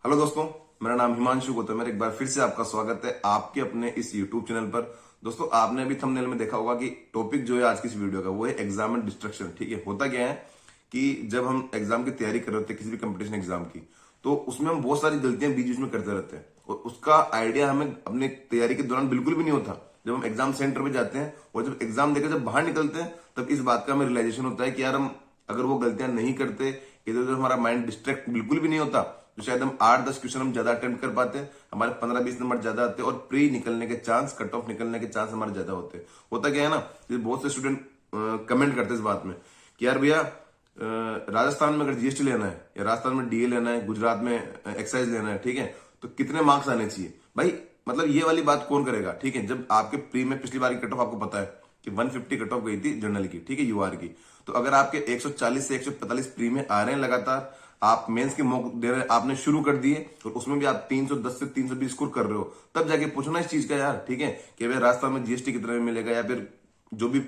Hello दोस्तों, मेरा नाम हिमांशु गौतम है। एक बार फिर से आपका स्वागत है आपके अपने इस यूट्यूब चैनल पर। दोस्तों, आपने अभी थंबनेल में देखा होगा कि टॉपिक जो है आज की इस वीडियो का वो है एग्जाम एंड डिस्ट्रक्शन। ठीक है, होता क्या है कि जब हम एग्जाम की तैयारी कर रहे होते हैं किसी भी कंपटीशन एग्जाम की, तो उसमें हम बहुत सारी गलतियां बीच बीच में करते रहते हैं और उसका आइडिया हमें अपनी तैयारी के दौरान बिल्कुल भी नहीं होता। जब हम एग्जाम सेंटर में जाते हैं और जब एग्जाम देकर जब बाहर निकलते हैं तब इस बात का हमें रियलाइजेशन होता है कि यार हम अगर वो गलतियां नहीं करते, इधर उधर हमारा माइंड डिस्ट्रैक्ट बिल्कुल भी नहीं होता, तो शायद हम 8-10 क्वेश्चन हम ज्यादा अटेम्प्ट कर पाते, हमारे 15-20 नंबर ज्यादा आते और प्री निकलने के चांस, कट ऑफ निकलने के चांस हमारे ज्यादा होते। होता क्या है ना, बहुत से स्टूडेंट कमेंट करते इस बात में कि यार भैया राजस्थान में अगर जीएसटी लेना है या राजस्थान में डीए लेना है, गुजरात में एक्साइज लेना है, ठीक है, तो कितने मार्क्स आने चाहिए भाई। मतलब ये वाली बात कौन करेगा। ठीक है, जब आपके प्री में पिछली बार की कट ऑफ आपको पता है कि 150 कट ऑफ गई थी जनरल की, ठीक है, यूआर की, तो अगर आपके 140 से 145 प्री में आ रहे हैं लगातार, आप मेंस के मौके दे रहे हैं, आपने शुरू कर दिए और उसमें भी आप 310 से 320 स्कोर कर रहे हो, तब जाके पूछना इस चीज का यार। ठीक है, कि भाई राजस्थान में जीएसटी कितने में मिलेगा या फिर जो भी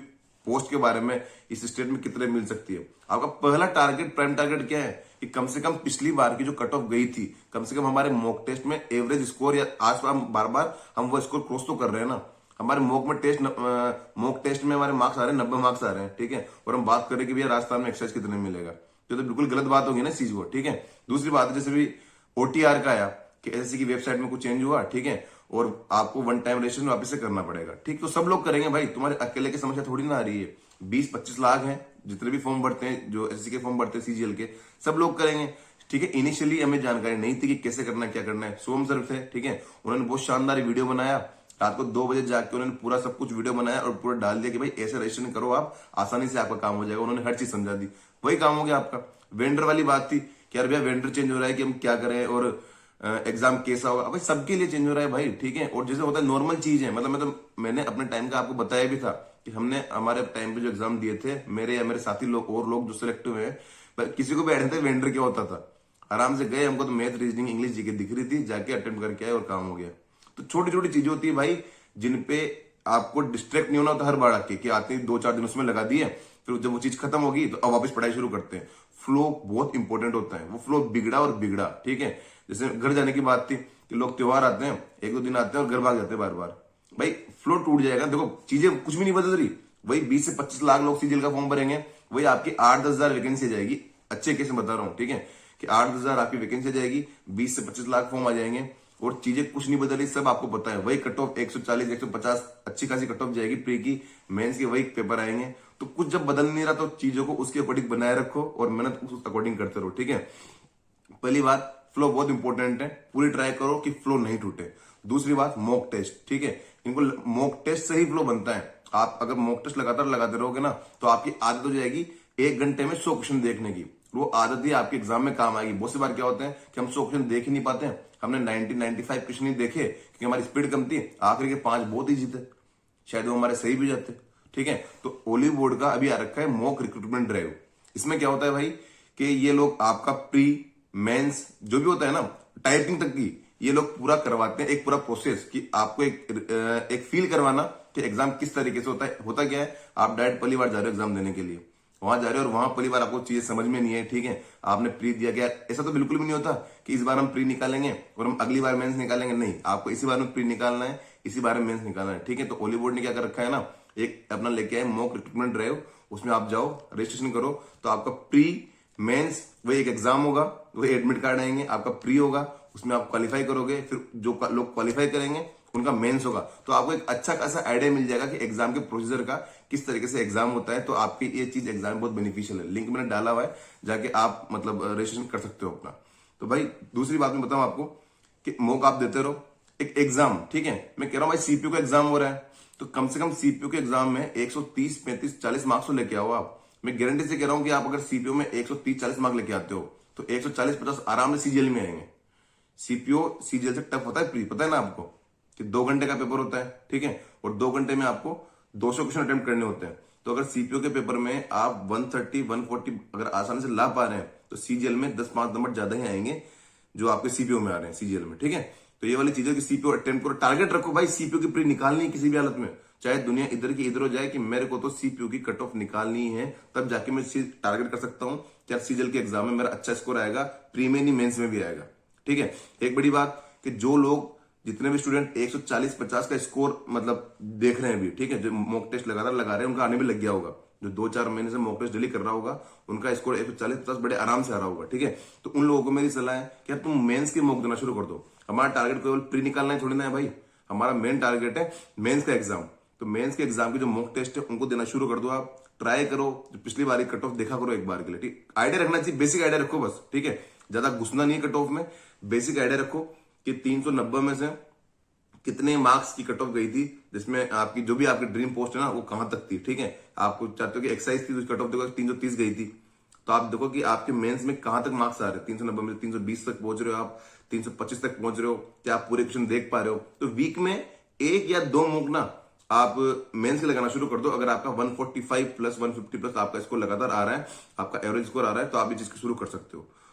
पोस्ट के बारे में इस स्टेट में कितने मिल सकती है। आपका पहला टारगेट, प्राइम टारगेट क्या है कि कम से कम पिछली बार की जो कट ऑफ गई थी, कम से कम हमारे मॉक टेस्ट में एवरेज स्कोर या आज बार बार हम वो स्कोर क्रॉस तो कर रहे हैं ना। हमारे मॉक टेस्ट में हमारे मार्क्स आ रहे हैं, 90 मार्क्स आ रहे हैं, ठीक है, और हम बात करें कि भैया राजस्थान में एक्साइज कितने मिलेगा, तो बिल्कुल गलत बात होगी ना इस चीज को। ठीक है, दूसरी बात है जैसे भी ओटीआर का आया कि एसएससी की वेबसाइट में कुछ चेंज हुआ, ठीक है, और आपको वन टाइम रजिस्ट्रेशन वापस से करना पड़ेगा। ठीक, तो सब लोग करेंगे भाई, तुम्हारे अकेले की समस्या थोड़ी ना आ रही है। 20-25 लाख हैं जितने भी फॉर्म भरते हैं, जो एसएससी के फॉर्म भरते हैं सीजीएल के, सब लोग करेंगे। ठीक है, इनिशियली हमें जानकारी नहीं थी कि कैसे करना है, क्या करना है। सोम सर थे, ठीक है, उन्होंने बहुत शानदार वीडियो बनाया, रात को 2 बजे जाके उन्होंने पूरा सब कुछ वीडियो बनाया और पूरा डाल दिया कि भाई ऐसे रजिस्ट्रेशन करो, आप आसानी से आपका काम हो जाएगा। उन्होंने हर चीज समझा दी, वही काम हो गया आपका। वेंडर वाली बात थी कि यार भैया वेंडर चेंज हो रहा है कि हम क्या करें और एग्जाम कैसा होगा, भाई सबके लिए चेंज हो रहा है भाई। ठीक है, और जैसे होता है नॉर्मल चीज है, मतलब मैंने अपने टाइम का आपको बताया भी था कि हमने हमारे टाइम पे जो एग्जाम दिए थे, मेरे या मेरे साथी लोग और लोग जो सिलेक्ट हुए हैं, पर किसी को भी आइडिया था वेंडर क्या होता था। आराम से गए, हमको तो मैथ, रीजनिंग, इंग्लिश, जीके दिख रही थी, जाके अटेम्प्ट करके आए और काम हो गया। तो छोटी छोटी चीजें होती है भाई जिनपे आपको डिस्ट्रैक्ट नहीं होना होता हर बार आके, कि आते ही 2-4 दिन उसमें लगा दिए, फिर जब वो चीज खत्म होगी तो अब वापस पढ़ाई शुरू करते हैं। फ्लो बहुत इंपॉर्टेंट होता है, वो फ्लो बिगड़ा और बिगड़ा। ठीक है, जैसे घर जाने की बात थी कि लोग त्योहार आते हैं, 1-2 दिन आते हैं और घर भाग जाते हैं बार बार, भाई फ्लो टूट जाएगा। देखो चीजें कुछ भी नहीं बदल रही, वही 20 से 25 लाख लोग सीजीएल का फॉर्म भरेंगे, वही आपकी 8-10 हजार वैकेंसी आ जाएगी। अच्छे केस में बता रहा हूँ, ठीक है, कि 8-10 हजार आपकी वैकेंसी आ जाएगी, 20 से 25 लाख फॉर्म आ जाएंगे और चीजें कुछ नहीं बदली, सब आपको पता है। वही कट ऑफ 140-150 अच्छी खासी कट ऑफ जाएगी प्री की, मेंस के वही पेपर आएंगे। तो कुछ जब बदल नहीं रहा तो चीजों को उसके अकॉर्डिंग बनाए रखो और मेहनत उस अकॉर्डिंग करते रहो। ठीक है, पहली बात फ्लो बहुत इंपॉर्टेंट है, पूरी ट्राई करो कि फ्लो नहीं टूटे। दूसरी बात मॉक टेस्ट, ठीक है, इनको मॉक टेस्ट से ही फ्लो बनता है। आप अगर मॉक टेस्ट लगातार लगाते रहोगे ना तो आपकी आदत हो जाएगी 1 घंटे में 100 क्वेश्चन देखने की, वो आदत ही आपके एग्जाम में काम आएगी। बहुत सी बार क्या होता है कि हम 100 क्वेश्चन देख ही नहीं पाते हैं, हमने 90-95 क्वेश्चन ही देखे क्योंकि हमारी स्पीड कम थी, आखिरी के 5 बहुत ही जीते, शायद वो हमारे सही भी जाते। ठीक है, तो ओलिव बोर्ड का अभी आ रखा है मॉक रिक्रूटमेंट ड्राइव। इसमें क्या होता है भाई कि ये लोग आपका प्री मेंस जो भी होता है ना, टाइपिंग तक की ये लोग पूरा करवाते हैं, एक पूरा प्रोसेस कि आपको एक फील करवाना कि एग्जाम किस तरीके से होता है। होता क्या है, आप डायरेक्ट पहली बार जा रहे हो एग्जाम देने के लिए, वहां जा रहे हो और वहां पहली बार आपको चीजें समझ में नहीं है, ठीक है, आपने प्री दिया गया। ऐसा तो बिल्कुल भी नहीं होता कि इस बार हम प्री निकालेंगे और हम अगली बार मेंस निकालेंगे, नहीं, आपको इसी बार में प्री निकालना है, इसी बार में मेंस निकालना है। ठीक है, तो ओली बोर्ड ने क्या कर रखा है ना, एक अपना लेके आए मॉक रिक्रूटमेंट ड्राइव, उसमें आप जाओ रजिस्ट्रेशन करो, तो आपका प्री मेंस वही एक एग्जाम होगा, वही एडमिट कार्ड आएंगे, आपका प्री होगा, उसमें आप क्वालिफाई करोगे, फिर जो लोग क्वालिफाई करेंगे उनका मेंस होगा, तो आपको एक अच्छा खासा आइडिया मिल जाएगा कि एग्जाम के प्रोसीजर का किस तरीके से एग्जाम होता है। तो आपकी ये चीज एग्जाम बहुत बेनिफिशियल है, लिंक मैंने डाला हुआ है, जाके आप मतलब रजिस्ट्रेशन कर सकते हो अपना। तो भाई दूसरी बात मैं बताऊं आपको कि मॉक आप देते रहो, एक एग्जाम, ठीक है, मैं कह रहा हूं भाई सीपीयू का एग्जाम हो रहा है तो कम से कम सीपीयू के एग्जाम में 130, 35, 40 मार्क्स तो लेके आओ आप। मैं गारंटी से कह रहा हूं कि आप अगर सीपीयू में 130-40 मार्क्स लेके आते हो तो 140-50 आराम से सीजीएल में आएंगे। सीपीओ सीजीएल से टफ होता है प्री, पता है ना आपको कि 2 घंटे का पेपर होता है, ठीक है, और 2 घंटे में आपको 200 क्वेश्चन अटेम्प्ट करने होते हैं। तो अगर सीपीओ के पेपर में आप 130-140 अगर आसानी से ला पा रहे हैं तो सीजीएल में 10-5 नंबर ज्यादा ही आएंगे जो आपके सीपीओ में आ रहे हैं सीजीएल में। ठीक है, तो ये वाली चीजें कि सीपीओ अटेम्प्ट करो, टारगेट रखो भाई, सीपीओ की प्री निकालनी है किसी भी हालत में, चाहे दुनिया इधर की इधर हो जाए, कि मेरे को तो सीपीयू की कट ऑफ निकालनी है, तब जाके मैं टारगेट कर सकता हूं कि यार सीजीएल के एग्जाम में मेरा अच्छा स्कोर आएगा, प्री में नहीं मेंस में भी आएगा। ठीक है। एक बड़ी बात कि जो लोग जितने भी स्टूडेंट 140-50 का स्कोर मतलब देख रहे हैं अभी, ठीक है, जो मॉक टेस्ट लगातार लगा रहे हैं, उनका आने भी लग गया होगा। जो 2-4 महीने से मॉक टेस्ट डेली कर रहा होगा, उनका स्कोर 140-50 बड़े आराम से आ रहा होगा, ठीक है। तो उन लोगों को मेरी सलाह है कि यार तुम मेंस की मॉक देना शुरू कर दो। हमारा टारगेट केवल प्री निकालना ही थोड़ी ना है भाई, हमारा मेन टारगेट है मेंस का एग्जाम। तो मेंस के एग्जाम के जो मॉक टेस्ट है उनको देना शुरू कर दो। आप ट्राई करो, जो पिछली बार कट ऑफ देखा करो एक बार के लिए, ठीक। आइडिया रखना चाहिए, बेसिक आइडिया रखो बस, ठीक है। ज्यादा घुसना नहीं है कट ऑफ में, बेसिक आइडिया रखो कि 390 में से कितने मार्क्स की कट ऑफ गई थी, जिसमें आपकी जो भी आपकी ड्रीम पोस्ट है ना वो कहां तक थी, ठीक है। आपको चाहते हो कि एक्साइज थी, तो कट ऑफ देखो 330 गई थी, तो आप देखो कि आपके मेंस में कहां तक मार्क्स आ रहे हैं। 390 में 320 तक पहुंच रहे हो आप, 325 तक पहुंच रहे हो, क्या आप पूरे क्वेश्चन देख पा रहे हो। तो वीक में 1 या 2 मॉक ना आप मेंस के लगाना शुरू कर दो। अगर आपका 145 प्लस 150 प्लस आपका स्कोर लगातार आ रहा है, आपका एवरेज स्कोर आ रहा है, तो आप ये चीज शुरू कर सकते हो।